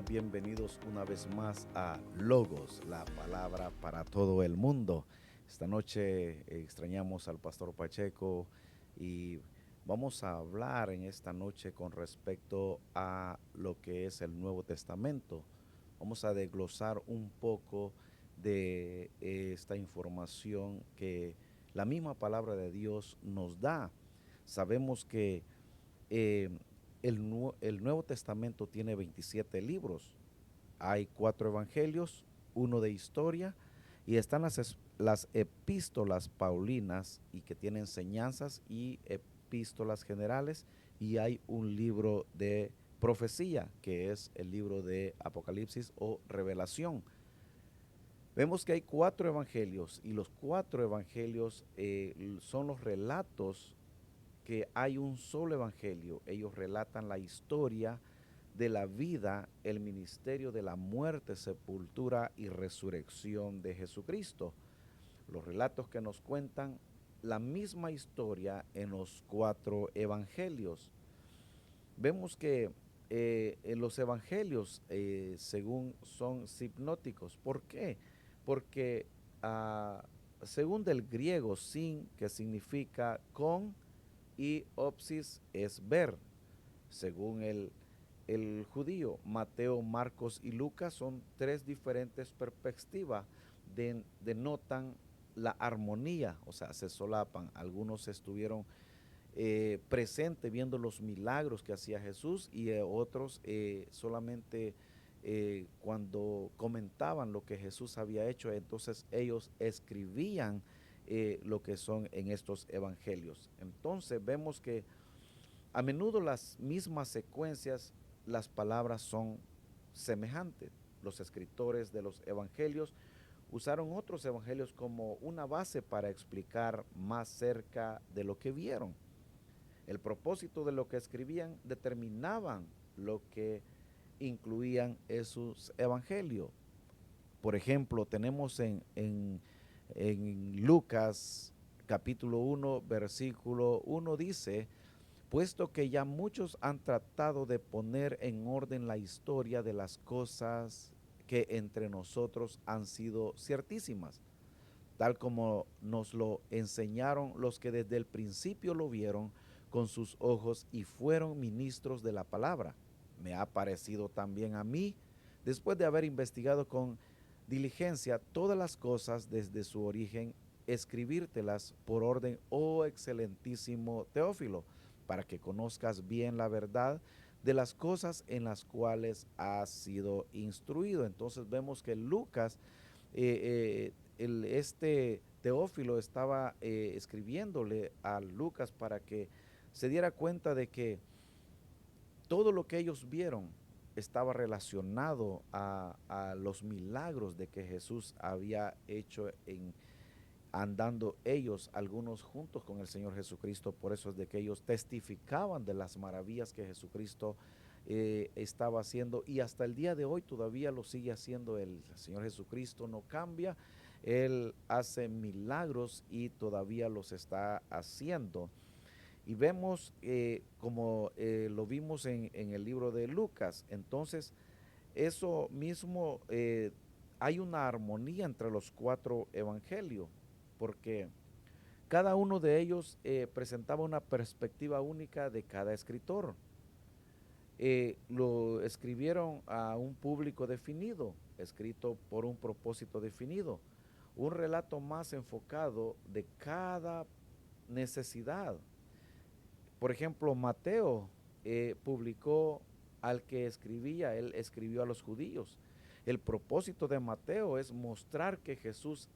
bienvenidos una vez más a Logos, la palabra para todo el mundo. Esta noche extrañamos al pastor Pacheco y vamos a hablar en esta noche con respecto a lo que es el Nuevo Testamento. Vamos a desglosar un poco de esta información que la misma palabra de Dios nos da. Sabemos que eh, el Nuevo Testamento tiene 27 libros. Hay 4 evangelios, uno de historia, y están las epístolas paulinas y que tienen enseñanzas y epístolas generales, y hay un libro de profecía, que es el libro de Apocalipsis o Revelación. Vemos que hay 4 evangelios y los 4 evangelios son los relatos que hay un solo evangelio. Ellos relatan la historia de la vida, el ministerio de la muerte, sepultura y resurrección de Jesucristo. Los relatos que nos cuentan la misma historia en los 4 evangelios. Vemos que en los evangelios, según son hipnóticos. ¿Por qué? Porque según del griego sin, que significa con, y opsis es ver. Según el judío, Mateo, Marcos y Lucas son 3 diferentes perspectivas, denotan la armonía, o sea, se solapan. Algunos estuvieron presentes viendo los milagros que hacía Jesús y otros solamente cuando comentaban lo que Jesús había hecho, entonces ellos escribían lo que son en estos evangelios. Entonces vemos que a menudo las mismas secuencias, las palabras son semejantes. Los escritores de los evangelios usaron otros evangelios como una base para explicar más cerca de lo que vieron. El propósito de lo que escribían determinaban lo que incluían esos evangelios. Por ejemplo, tenemos en Lucas capítulo 1, versículo 1 dice: puesto que ya muchos han tratado de poner en orden la historia de las cosas que entre nosotros han sido ciertísimas, tal como nos lo enseñaron los que desde el principio lo vieron con sus ojos y fueron ministros de la palabra. Me ha parecido también a mí, después de haber investigado con diligencia todas las cosas desde su origen, escribírtelas por orden, oh excelentísimo Teófilo, para que conozcas bien la verdad de las cosas en las cuales has sido instruido. Entonces vemos que Lucas, este Teófilo estaba escribiéndole a Lucas para que se diera cuenta de que todo lo que ellos vieron estaba relacionado a los milagros de que Jesús había hecho andando ellos, algunos juntos con el Señor Jesucristo. Por eso es de que ellos testificaban de las maravillas que Jesucristo estaba haciendo, y hasta el día de hoy todavía lo sigue haciendo. El Señor Jesucristo no cambia, Él hace milagros y todavía los está haciendo. Y vemos como lo vimos en el libro de Lucas. Entonces eso mismo, hay una armonía entre los 4 evangelios, porque cada uno de ellos presentaba una perspectiva única de cada escritor. Lo escribieron a un público definido, escrito por un propósito definido, un relato más enfocado de cada necesidad. Por ejemplo, Mateo publicó al que escribía, él escribió a los judíos. El propósito de Mateo es mostrar que Jesús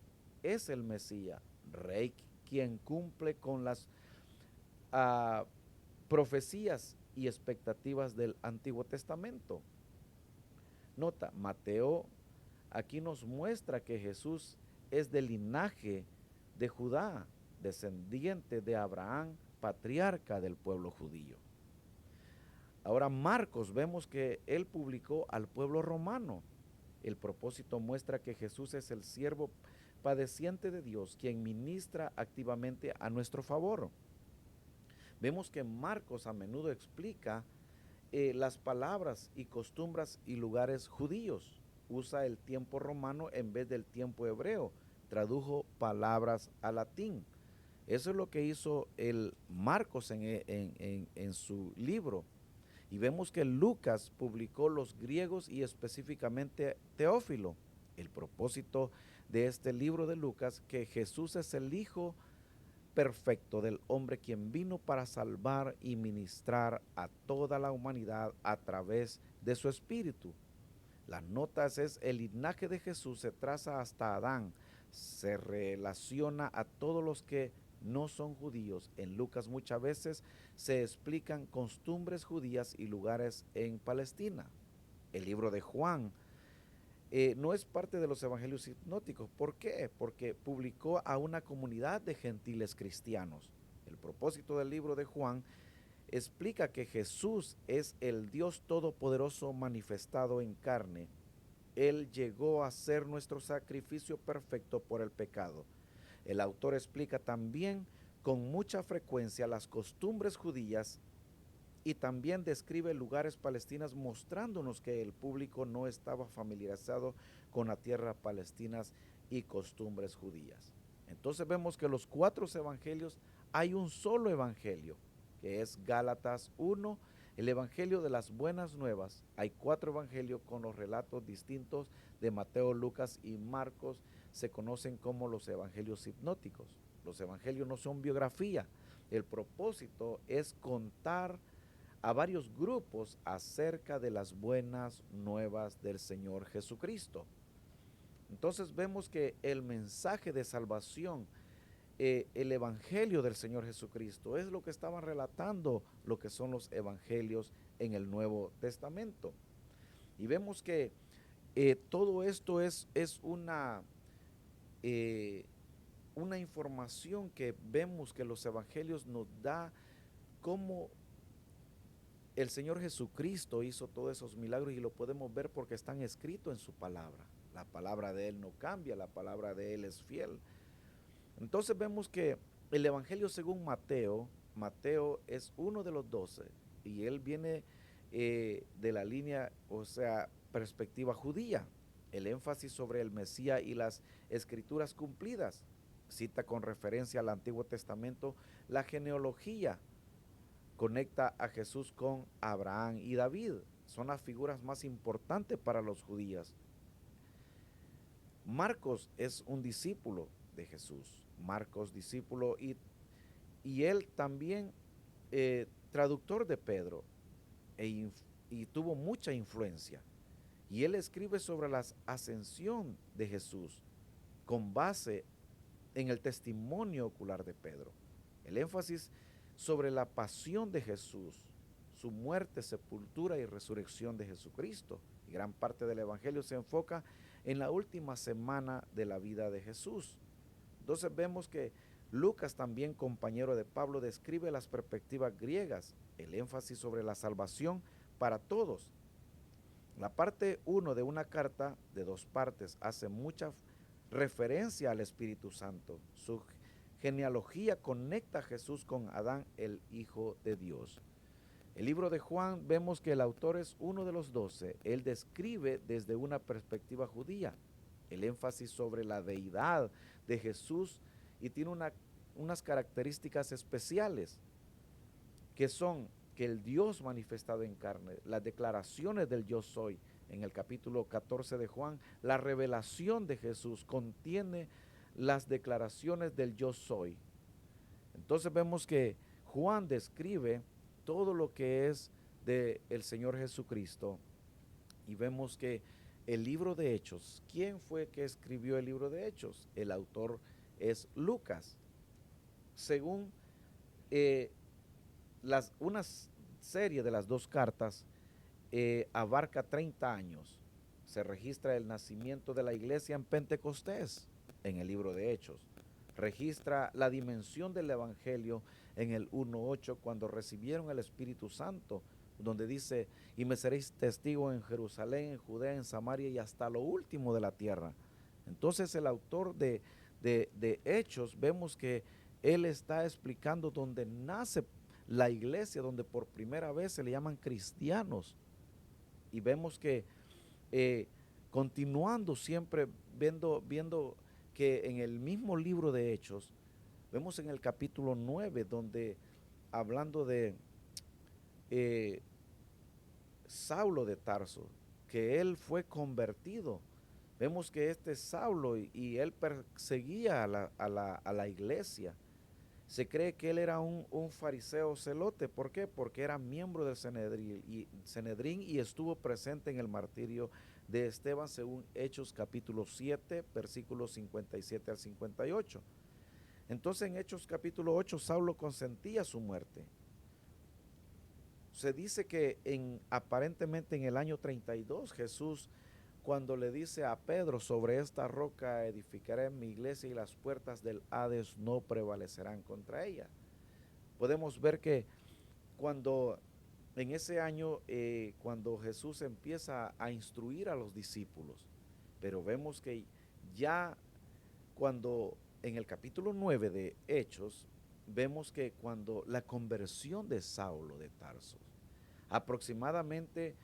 es el Mesías, Rey, quien cumple con las uh, profecías y expectativas del Antiguo Testamento. Nota, Mateo aquí nos muestra que Jesús es del linaje de Judá, descendiente de Abraham, patriarca del pueblo judío. Ahora Marcos, vemos que él publicó al pueblo romano. El propósito muestra que Jesús es el siervo padeciente de Dios, quien ministra activamente a nuestro favor. Vemos que Marcos a menudo explica las palabras y costumbres y lugares judíos. Usa el tiempo romano en vez del tiempo hebreo. Tradujo palabras al latín. Eso es lo que hizo el Marcos en su libro. Y vemos que Lucas publicó los griegos y específicamente Teófilo. El propósito de este libro de Lucas, que Jesús es el Hijo perfecto del hombre, quien vino para salvar y ministrar a toda la humanidad a través de su espíritu. Las notas es el linaje de Jesús, se traza hasta Adán, se relaciona a todos los que no son judíos. En Lucas muchas veces se explican costumbres judías y lugares en Palestina. El libro de Juan no es parte de los evangelios sinópticos. ¿Por qué? Porque publicó a una comunidad de gentiles cristianos. El propósito del libro de Juan explica que Jesús es el Dios todopoderoso manifestado en carne. Él llegó a ser nuestro sacrificio perfecto por el pecado. El autor explica también con mucha frecuencia las costumbres judías y también describe lugares palestinos, mostrándonos que el público no estaba familiarizado con la tierra palestina y costumbres judías. Entonces vemos que los 4 evangelios, hay un solo evangelio, que es Gálatas 1, el evangelio de las buenas nuevas. Hay 4 evangelios con los relatos distintos de Mateo, Lucas y Marcos. Se conocen como los evangelios hipnóticos. Los evangelios no son biografía. El propósito es contar a varios grupos acerca de las buenas nuevas del Señor Jesucristo. Entonces vemos que el mensaje de salvación, el evangelio del Señor Jesucristo, es lo que estaban relatando lo que son los evangelios en el Nuevo Testamento. Y vemos que todo esto es una información que vemos que los evangelios nos da, cómo el Señor Jesucristo hizo todos esos milagros, y lo podemos ver porque están escritos en su palabra. La palabra de Él no cambia, la palabra de Él es fiel. Entonces vemos que el evangelio según Mateo, Mateo es uno de los 12 y él viene de la línea, o sea, perspectiva judía. El énfasis sobre el Mesías y las escrituras cumplidas. Cita con referencia al Antiguo Testamento la genealogía. Conecta a Jesús con Abraham y David. Son las figuras más importantes para los judíos. Marcos es un discípulo de Jesús. Marcos, discípulo, y él también traductor de Pedro, y tuvo mucha influencia. Y él escribe sobre la ascensión de Jesús con base en el testimonio ocular de Pedro. El énfasis sobre la pasión de Jesús, su muerte, sepultura y resurrección de Jesucristo. Y gran parte del evangelio se enfoca en la última semana de la vida de Jesús. Entonces vemos que Lucas, también compañero de Pablo, describe las perspectivas griegas, el énfasis sobre la salvación para todos. La parte 1 de una carta de 2 partes hace mucha referencia al Espíritu Santo. Su genealogía conecta a Jesús con Adán, el Hijo de Dios. El libro de Juan, vemos que el autor es uno de los 12. Él describe desde una perspectiva judía el énfasis sobre la deidad de Jesús, y tiene unas características especiales, que son que el Dios manifestado en carne, las declaraciones del yo soy, en el capítulo 14 de Juan, la revelación de Jesús contiene las declaraciones del yo soy. Entonces vemos que Juan describe todo lo que es del Señor Jesucristo, y vemos que el libro de Hechos, ¿quién fue que escribió el libro de Hechos? El autor es Lucas. Según una serie de las 2 cartas, abarca 30 años. Se registra el nacimiento de la iglesia en Pentecostés en el libro de Hechos. Registra la dimensión del evangelio en el 1:8, cuando recibieron el Espíritu Santo, donde dice: y me seréis testigo en Jerusalén, en Judea, en Samaria y hasta lo último de la tierra. Entonces el autor de Hechos, vemos que él está explicando dónde nace la iglesia donde por primera vez se le llaman cristianos. Y vemos que eh, continuando siempre viendo que en el mismo libro de Hechos, vemos en el capítulo 9 donde hablando de eh, Saulo de Tarso, que él fue convertido. Vemos que este Saulo y él perseguía a la iglesia. Se cree que él era un fariseo celote. ¿Por qué? Porque era miembro del Sanedrín y estuvo presente en el martirio de Esteban según Hechos capítulo 7, versículos 57 al 58. Entonces en Hechos capítulo 8 Saulo consentía su muerte. Se dice que aparentemente en el año 32 Jesús, cuando le dice a Pedro, sobre esta roca edificaré mi iglesia y las puertas del Hades no prevalecerán contra ella. Podemos ver que cuando en ese año, cuando Jesús empieza a instruir a los discípulos, pero vemos que ya cuando en el capítulo 9 de Hechos, vemos que cuando la conversión de Saulo de Tarso, aproximadamente,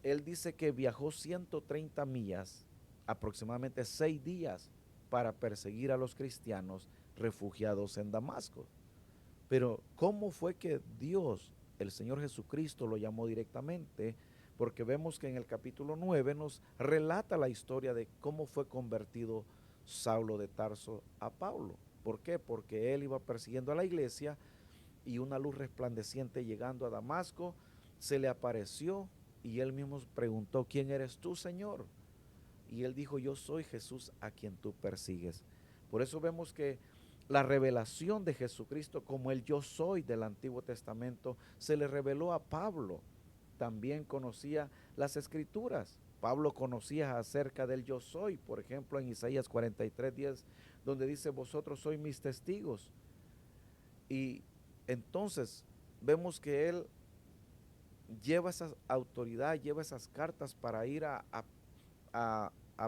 él dice que viajó 130 millas, aproximadamente 6 días, para perseguir a los cristianos refugiados en Damasco. Pero ¿cómo fue que Dios, el Señor Jesucristo, lo llamó directamente? Porque vemos que en el capítulo 9 nos relata la historia de cómo fue convertido Saulo de Tarso a Pablo. ¿Por qué? Porque él iba persiguiendo a la iglesia y una luz resplandeciente llegando a Damasco se le apareció y él mismo preguntó, ¿quién eres tú, Señor? Y él dijo, yo soy Jesús a quien tú persigues. Por eso vemos que la revelación de Jesucristo como el yo soy del Antiguo Testamento se le reveló a Pablo. También conocía las escrituras. Pablo conocía acerca del yo soy, por ejemplo en Isaías 43:10, donde dice, vosotros sois mis testigos. Y entonces vemos que él lleva esa autoridad, lleva esas cartas para ir a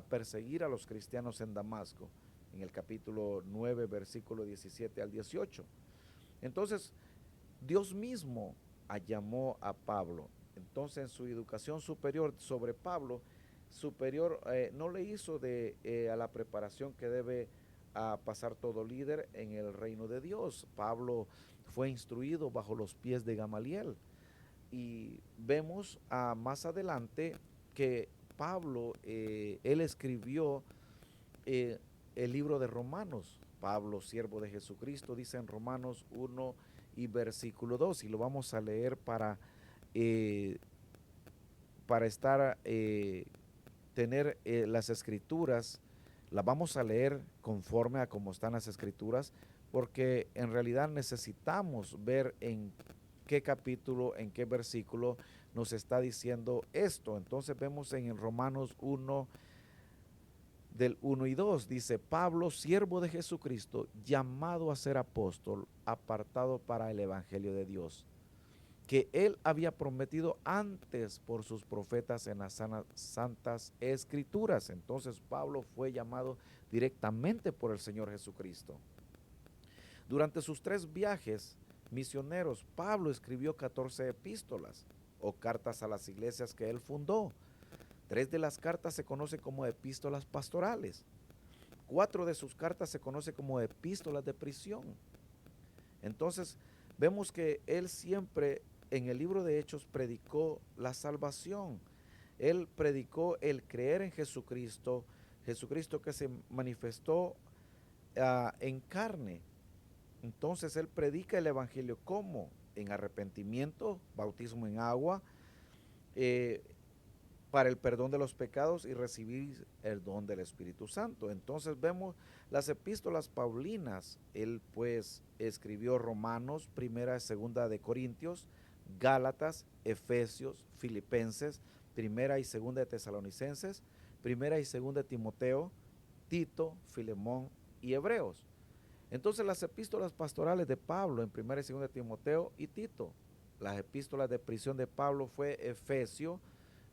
perseguir a los cristianos en Damasco, en el capítulo 9, versículo 17 al 18. Entonces, Dios mismo llamó a Pablo. Entonces, en su educación superior sobre Pablo, superior no le hizo a la preparación que debe pasar todo líder en el reino de Dios. Pablo fue instruido bajo los pies de Gamaliel. Y vemos más adelante que Pablo, él escribió el libro de Romanos. Pablo, siervo de Jesucristo, dice en Romanos 1 y versículo 2, y lo vamos a leer eh, para tener las escrituras, las vamos a leer conforme a cómo están las escrituras, porque en realidad necesitamos ver en qué capítulo, en qué versículo nos está diciendo esto. Entonces vemos en Romanos 1, del 1 y 2, dice, Pablo, siervo de Jesucristo, llamado a ser apóstol, apartado para el evangelio de Dios, que él había prometido antes por sus profetas en las santas escrituras. Entonces Pablo fue llamado directamente por el Señor Jesucristo. Durante sus 3 viajes misioneros, Pablo escribió 14 epístolas o cartas a las iglesias que él fundó. 3 de las cartas se conocen como epístolas pastorales. 4 de sus cartas se conocen como epístolas de prisión. Entonces, vemos que él siempre en el libro de Hechos predicó la salvación. Él predicó el creer en Jesucristo, Jesucristo que se manifestó en carne. Entonces él predica el evangelio como en arrepentimiento, bautismo en agua, para el perdón de los pecados y recibir el don del Espíritu Santo. Entonces vemos las epístolas paulinas. Él pues escribió Romanos, primera y segunda de Corintios, Gálatas, Efesios, Filipenses, primera y segunda de Tesalonicenses, primera y segunda de Timoteo, Tito, Filemón y Hebreos. Entonces las epístolas pastorales de Pablo en primera y segunda de Timoteo y Tito. Las epístolas de prisión de Pablo fue Efesio,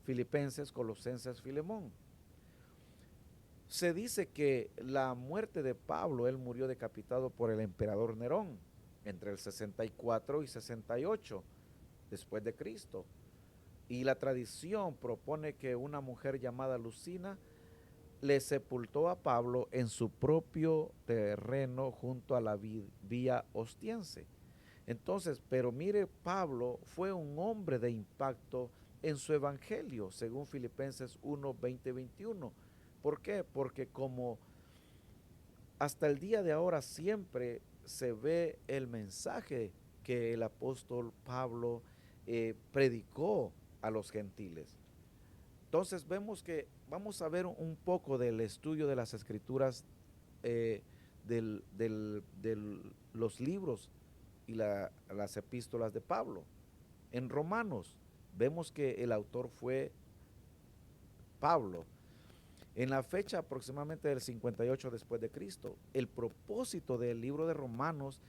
Filipenses, Colosenses, Filemón. Se dice que la muerte de Pablo, él murió decapitado por el emperador Nerón. entre el 64 y 68 después de Cristo. Y la tradición propone que una mujer llamada Lucina le sepultó a Pablo en su propio terreno junto a la vía Ostiense. Entonces, pero mire, Pablo fue un hombre de impacto en su evangelio, según Filipenses 1, 20, 21. ¿Por qué? Porque como hasta el día de ahora siempre se ve el mensaje que el apóstol Pablo predicó a los gentiles. Entonces vemos que vamos a ver un poco del estudio de las escrituras, eh, de los libros y las epístolas de Pablo. En Romanos vemos que el autor fue Pablo. En la fecha aproximadamente del 58 después de Cristo, el propósito del libro de Romanos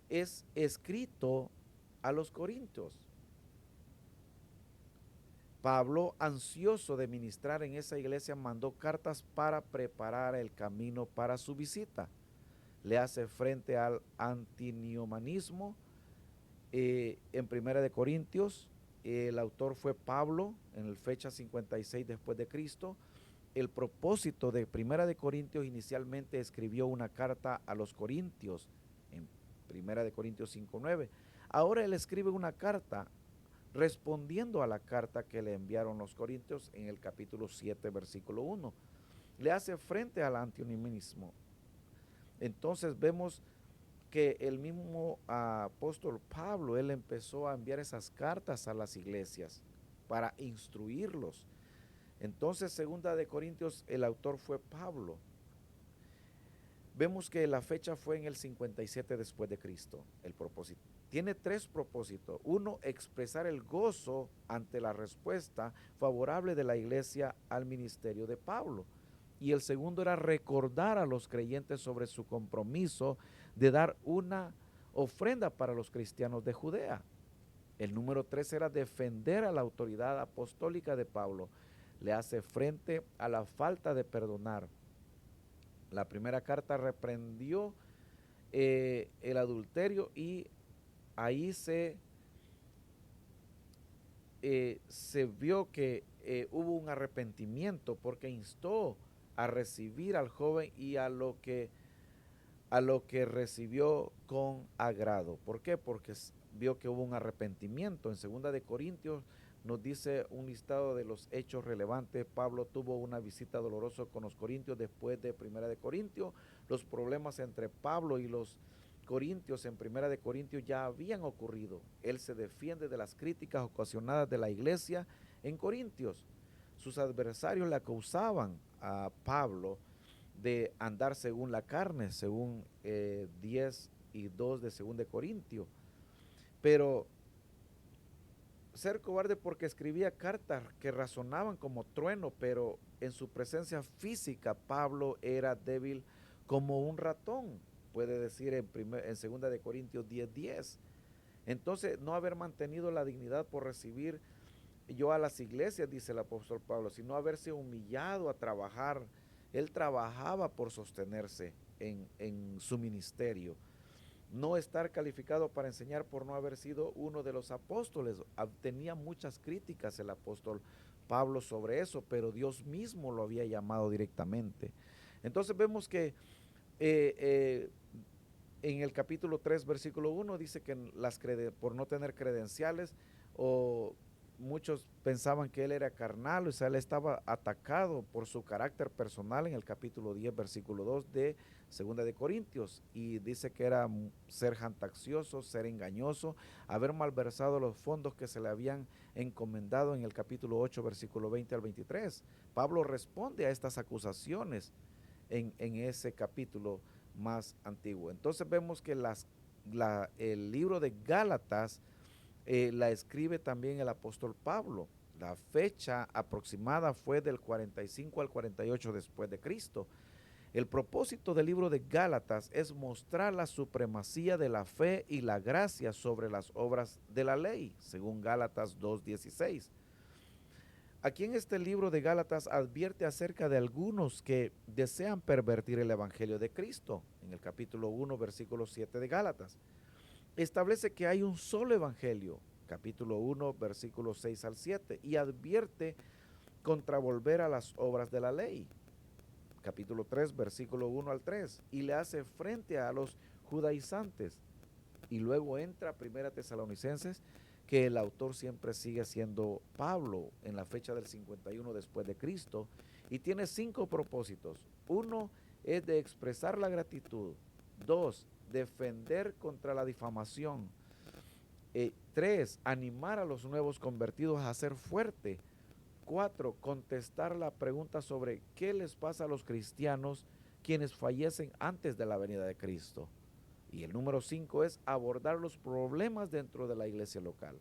es escrito a los corintios. Pablo, ansioso de ministrar en esa iglesia, mandó cartas para preparar el camino para su visita. Le hace frente al antiniomanismo. En Primera de Corintios, el autor fue Pablo, en la fecha 56 después de Cristo. El propósito de Primera de Corintios, inicialmente escribió una carta a los corintios, en Primera de Corintios 5:9. Ahora él escribe una carta respondiendo a la carta que le enviaron los corintios en el capítulo 7, versículo 1. Le hace frente al antinomianismo. Entonces vemos que el mismo apóstol Pablo, él empezó a enviar esas cartas a las iglesias para instruirlos. Entonces, segunda de Corintios, el autor fue Pablo. Vemos que la fecha fue en el 57 después de Cristo, el propósito. Tiene tres propósitos. Uno, expresar el gozo ante la respuesta favorable de la iglesia al ministerio de Pablo. Y el segundo era recordar a los creyentes sobre su compromiso de dar una ofrenda para los cristianos de Judea. El número 3 era defender a la autoridad apostólica de Pablo. Le hace frente a la falta de perdonar. La primera carta reprendió el adulterio y ahí se vio que hubo un arrepentimiento porque instó a recibir al joven y a lo que recibió con agrado. ¿Por qué? Porque vio que hubo un arrepentimiento. En segunda de Corintios nos dice un listado de los hechos relevantes. Pablo tuvo una visita dolorosa con los corintios después de Primera de Corintios. Los problemas entre Pablo y los corintios en Primera de Corintios ya habían ocurrido. Él se defiende de las críticas ocasionadas de la iglesia en Corintios. Sus adversarios le acusaban a Pablo de andar según la carne, según 10 y 2 de 2 de Corintios. Pero ser cobarde porque escribía cartas que razonaban como trueno, pero en su presencia física Pablo era débil como un ratón, puede decir en 2 de Corintios 10:10. Entonces, no haber mantenido la dignidad por recibir yo a las iglesias, dice el apóstol Pablo, sino haberse humillado a trabajar. Él trabajaba por sostenerse en su ministerio. No estar calificado para enseñar por no haber sido uno de los apóstoles. Tenía muchas críticas el apóstol Pablo sobre eso, pero Dios mismo lo había llamado directamente. Entonces vemos que en el capítulo 3, versículo 1, dice que por no tener credenciales, o muchos pensaban que él era carnal, o sea, él estaba atacado por su carácter personal en el capítulo 10, versículo 2 de Segunda de Corintios, y dice que era ser jactancioso, ser engañoso, haber malversado los fondos que se le habían encomendado en el capítulo 8, versículo 20 al 23. Pablo responde a estas acusaciones en ese capítulo más antiguo. Entonces vemos que el libro de Gálatas la escribe también el apóstol Pablo. La fecha aproximada fue del 45 al 48 después de Cristo. El propósito del libro de Gálatas es mostrar la supremacía de la fe y la gracia sobre las obras de la ley, según Gálatas 2:16. Aquí en este libro de Gálatas advierte acerca de algunos que desean pervertir el evangelio de Cristo, en el capítulo 1, versículo 7 de Gálatas. establece que hay un solo evangelio, capítulo 1, versículos 6 al 7, y advierte contra volver a las obras de la ley, capítulo 3, versículo 1 al 3, y le hace frente a los judaizantes. Y luego entra Primera Tesalonicenses, que el autor siempre sigue siendo Pablo en la fecha del 51 después de Cristo, y tiene 5 propósitos. Uno es de expresar la gratitud. 2, defender contra la difamación. 3, animar a los nuevos convertidos a ser fuerte. 4, contestar la pregunta sobre qué les pasa a los cristianos quienes fallecen antes de la venida de Cristo. Y el número 5 es abordar los problemas dentro de la iglesia local.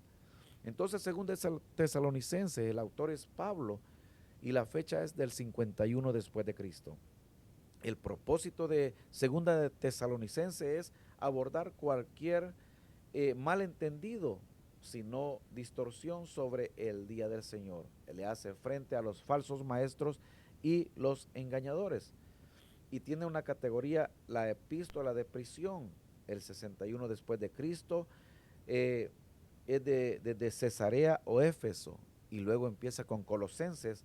Entonces, según Tesalonicense, el autor es Pablo y la fecha es del 51 después de Cristo. El propósito de segunda de Tesalonicense es abordar cualquier malentendido, sino distorsión sobre el día del Señor. Él le hace frente a los falsos maestros y los engañadores. Y tiene una categoría, la epístola de prisión, el 61 después de Cristo, es de Cesarea o Éfeso, y luego empieza con Colosenses.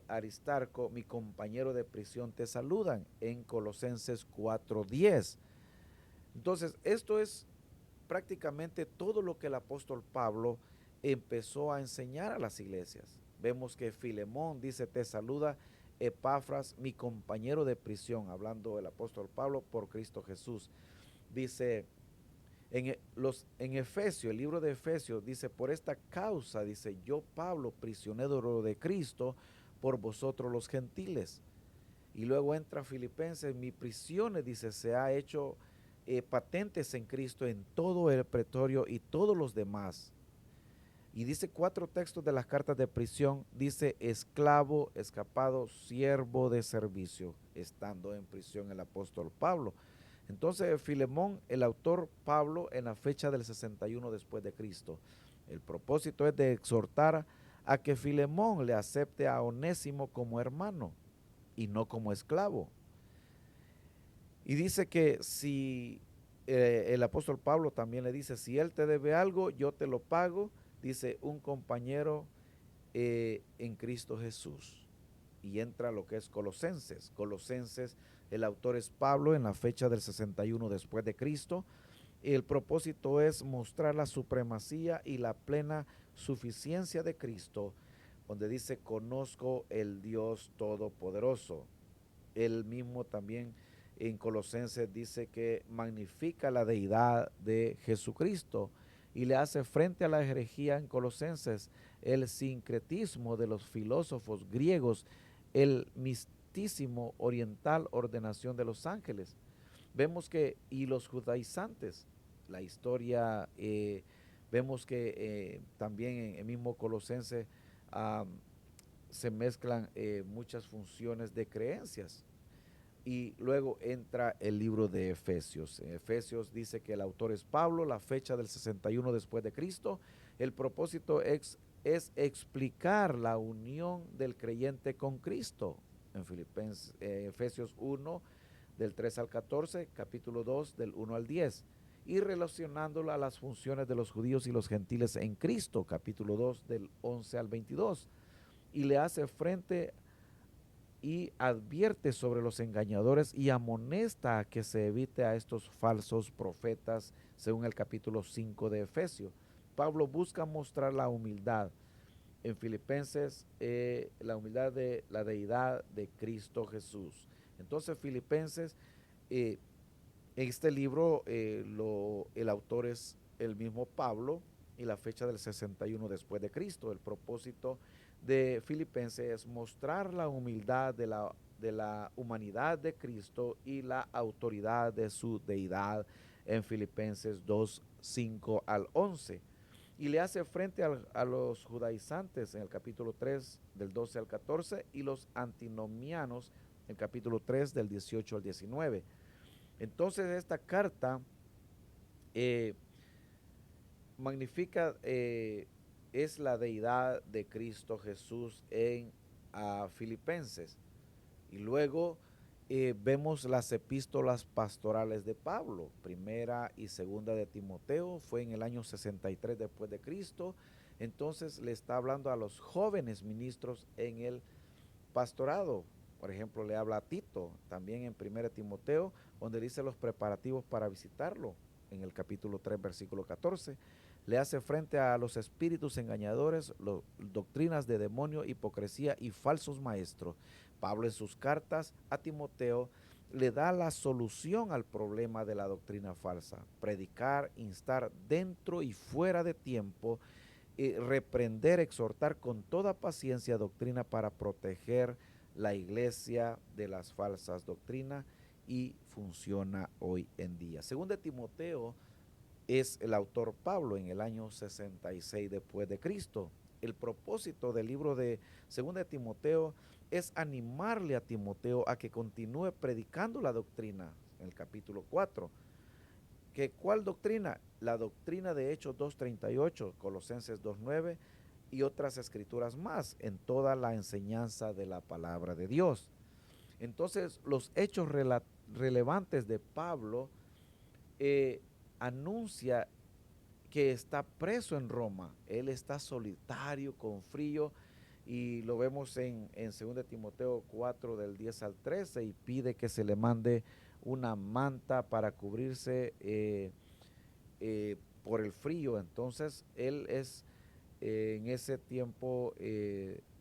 Aristarco, mi compañero de prisión, te saludan en Colosenses 4:10. Entonces, esto es prácticamente todo lo que el apóstol Pablo empezó a enseñar a las iglesias. Vemos que Filemón dice, te saluda Epafras, mi compañero de prisión, hablando el apóstol Pablo por Cristo Jesús. Dice, en Efesios, el libro de Efesios, dice, por esta causa, dice, yo Pablo, prisionero de Cristo, por vosotros los gentiles. Y luego entra Filipenses, mi prisiones, dice, se ha hecho patentes en Cristo en todo el pretorio y todos los demás. Y dice 4 textos de las cartas de prisión, dice esclavo, escapado, siervo de servicio, estando en prisión el apóstol Pablo. Entonces Filemón, el autor Pablo, en la fecha del 61 después de Cristo. El propósito es de exhortar a que Filemón le acepte a Onésimo como hermano y no como esclavo. Y dice que si el apóstol Pablo también le dice, si él te debe algo, yo te lo pago, dice un compañero en Cristo Jesús. Y entra lo que es Colosenses. Colosenses, el autor es Pablo en la fecha del 61 después de Cristo. El propósito es mostrar la supremacía y la plena suficiencia de Cristo, donde dice, conozco el Dios Todopoderoso. Él mismo también en Colosenses dice que magnifica la deidad de Jesucristo y le hace frente a la herejía en Colosenses, el sincretismo de los filósofos griegos, el mistísimo oriental ordenación de los ángeles. Vemos que, y los judaizantes, la historia, vemos que también en el mismo Colosenses se mezclan muchas funciones de creencias. Y luego entra el libro de Efesios. En Efesios dice que el autor es Pablo, la fecha del 61 después de Cristo. El propósito es explicar la unión del creyente con Cristo. En Efesios 1, del 3 al 14, capítulo 2, del 1 al 10. Y relacionándola a las funciones de los judíos y los gentiles en Cristo, capítulo 2, del 11 al 22. Y le hace frente y advierte sobre los engañadores y amonesta a que se evite a estos falsos profetas, según el capítulo 5 de Efesios. Pablo busca mostrar la humildad en Filipenses, la humildad de la deidad de Cristo Jesús. Entonces Filipenses, en este libro el autor es el mismo Pablo y la fecha del 61 después de Cristo. El propósito de Filipenses es mostrar la humildad de la humanidad de Cristo y la autoridad de su deidad en Filipenses 2, 5 al 11. Y le hace frente a los judaizantes en el capítulo 3 del 12 al 14 y los antinomianos en el capítulo 3 del 18 al 19. Entonces esta carta magnifica es la deidad de Cristo Jesús en Filipenses. Y luego vemos las epístolas pastorales de Pablo, primera y segunda de Timoteo, fue en el año 63 después de Cristo. Entonces le está hablando a los jóvenes ministros en el pastorado. Por ejemplo, le habla a Tito, también en 1 Timoteo, donde dice los preparativos para visitarlo, en el capítulo 3, versículo 14. Le hace frente a los espíritus engañadores, doctrinas de demonio, hipocresía y falsos maestros. Pablo en sus cartas a Timoteo le da la solución al problema de la doctrina falsa. Predicar, instar dentro y fuera de tiempo, reprender, exhortar con toda paciencia doctrina para proteger la iglesia de las falsas doctrinas, y funciona hoy en día. Según de Timoteo es el autor Pablo en el año 66 después de Cristo. El propósito del libro de Segunda de Timoteo es animarle a Timoteo a que continúe predicando la doctrina en el capítulo 4. ¿Cuál doctrina? La doctrina de Hechos 2:38, Colosenses 2:9 y otras escrituras más en toda la enseñanza de la palabra de Dios. Entonces, los hechos relevantes de Pablo anuncia que está preso en Roma. Él está solitario, con frío, y lo vemos en 2 Timoteo 4 del 10 al 13, y pide que se le mande una manta para cubrirse por el frío. Entonces él es en ese tiempo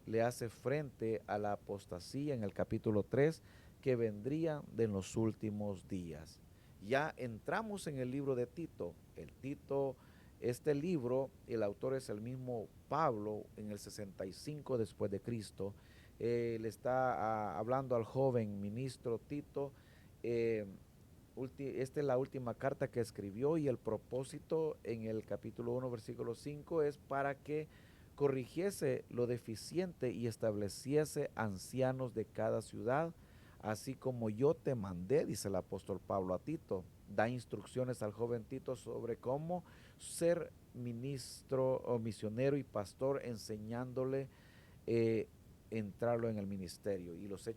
le hace frente a la apostasía en el capítulo 3 que vendría de los últimos días. Ya entramos en el libro de Tito. Este libro, el autor es el mismo Pablo en el 65 después de Cristo. Le está hablando al joven ministro Tito. eh, Esta es la última carta que escribió, y el propósito en el capítulo 1, versículo 5 es para que corrigiese lo deficiente y estableciese ancianos de cada ciudad, así como yo te mandé, dice el apóstol Pablo a Tito. Da instrucciones al joven Tito sobre cómo ser ministro o misionero y pastor, enseñándole entrarlo en el ministerio. Y los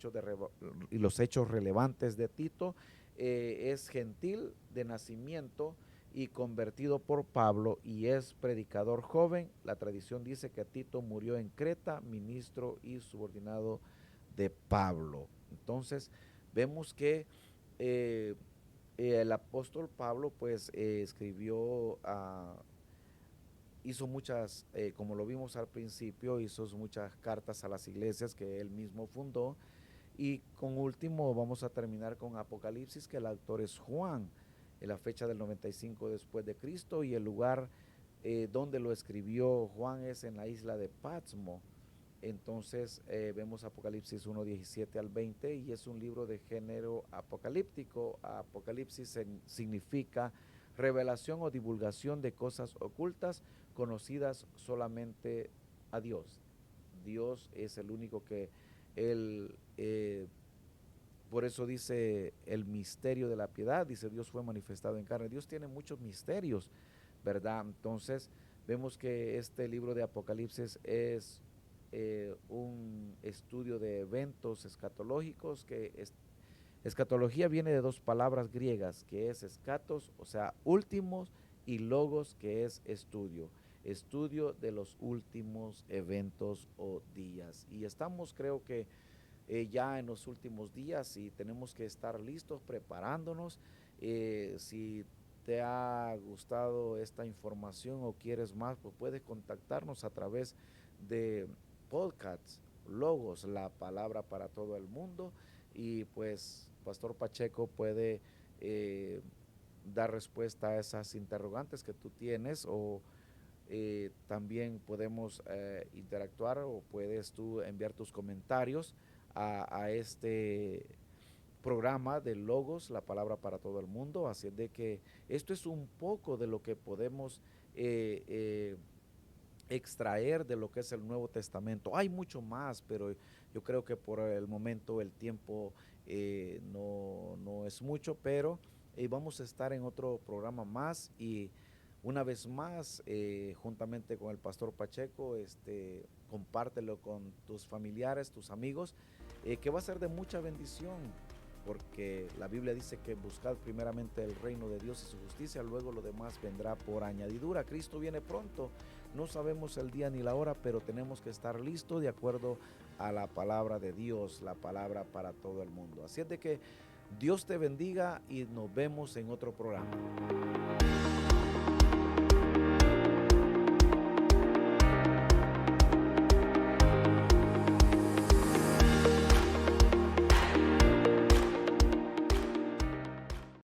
hechos relevantes de Tito: es gentil de nacimiento y convertido por Pablo, y es predicador joven. La tradición dice que Tito murió en Creta, ministro y subordinado de Pablo. Entonces vemos que eh, el apóstol Pablo pues escribió hizo muchas, como lo vimos al principio, hizo muchas cartas a las iglesias que él mismo fundó. Y con último vamos a terminar con Apocalipsis, que el autor es Juan, en la fecha del 95 después de Cristo, y el lugar donde lo escribió Juan es en la isla de Patmos. Entonces vemos Apocalipsis 1:17 al 20, y es un libro de género apocalíptico. Apocalipsis significa revelación o divulgación de cosas ocultas conocidas solamente a Dios. Dios es el único que él, por eso dice el misterio de la piedad, dice Dios fue manifestado en carne. Dios tiene muchos misterios, ¿verdad? Entonces vemos que este libro de Apocalipsis es un estudio de eventos escatológicos. Escatología viene de dos palabras griegas, que es escatos, o sea, últimos, y logos, que es estudio de los últimos eventos o días. Y estamos, creo que ya en los últimos días, y tenemos que estar listos, preparándonos. Si te ha gustado esta información o quieres más, pues puedes contactarnos a través de podcasts, Logos, la palabra para todo el mundo, y pues Pastor Pacheco puede eh, dar respuesta a esas interrogantes que tú tienes, o también podemos interactuar, o puedes tú enviar tus comentarios a este programa de Logos, la palabra para todo el mundo. Así de que esto es un poco de lo que podemos extraer de lo que es el Nuevo Testamento. Hay mucho más, pero yo creo que por el momento el tiempo no es mucho, pero vamos a estar en otro programa más, y una vez más, juntamente con el pastor Pacheco, compártelo con tus familiares, tus amigos, que va a ser de mucha bendición. porque la Biblia dice que buscad primeramente el reino de Dios y su justicia, luego lo demás vendrá por añadidura. Cristo viene pronto, no sabemos el día ni la hora, pero tenemos que estar listos de acuerdo a la palabra de Dios, la palabra para todo el mundo. Así es de que Dios te bendiga y nos vemos en otro programa.